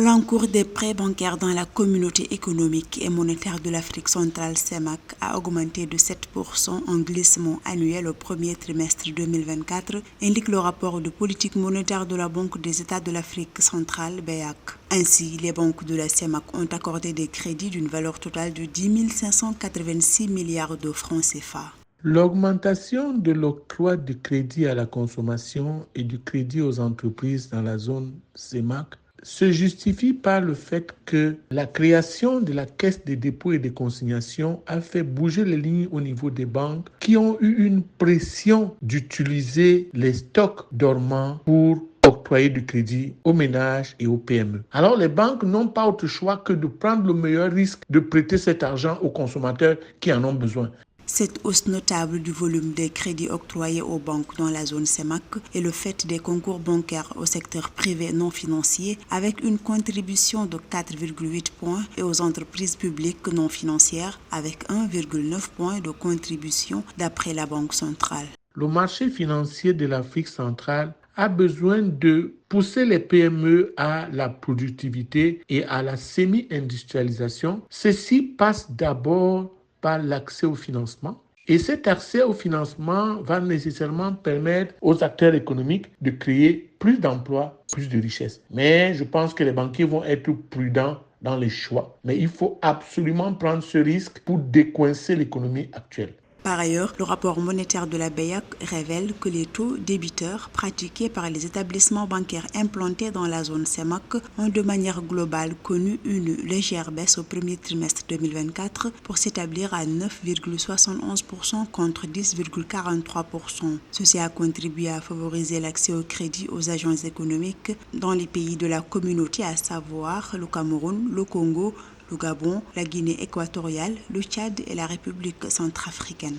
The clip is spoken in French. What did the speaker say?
L'encours des prêts bancaires dans la communauté économique et monétaire de l'Afrique centrale CEMAC a augmenté de 7% en glissement annuel au premier trimestre 2024, indique le rapport de politique monétaire de la Banque des États de l'Afrique centrale BEAC. Ainsi, les banques de la CEMAC ont accordé des crédits d'une valeur totale de 10 586 milliards de francs CFA. L'augmentation de l'octroi de crédit à la consommation et du crédit aux entreprises dans la zone CEMAC se justifie par le fait que la création de la Caisse des dépôts et des consignations a fait bouger les lignes au niveau des banques qui ont eu une pression d'utiliser les stocks dormants pour octroyer du crédit aux ménages et aux PME. Alors les banques n'ont pas autre choix que de prendre le meilleur risque de prêter cet argent aux consommateurs qui en ont besoin. Cette hausse notable du volume des crédits octroyés aux banques dans la zone CEMAC est le fait des concours bancaires au secteur privé non financier avec une contribution de 4,8 points et aux entreprises publiques non financières avec 1,9 point de contribution d'après la Banque centrale. Le marché financier de l'Afrique centrale a besoin de pousser les PME à la productivité et à la semi-industrialisation. Ceci passe d'abord par l'accès au financement. Et cet accès au financement va nécessairement permettre aux acteurs économiques de créer plus d'emplois, plus de richesses. Mais je pense que les banquiers vont être prudents dans les choix. Mais il faut absolument prendre ce risque pour décoincer l'économie actuelle. Par ailleurs, le rapport monétaire de la BEAC révèle que les taux débiteurs pratiqués par les établissements bancaires implantés dans la zone CEMAC ont de manière globale connu une légère baisse au premier trimestre 2024 pour s'établir à 9,71% contre 10,43%. Ceci a contribué à favoriser l'accès au crédit aux agents économiques dans les pays de la communauté, à savoir le Cameroun, le Congo, le Gabon, la Guinée équatoriale, le Tchad et la République centrafricaine.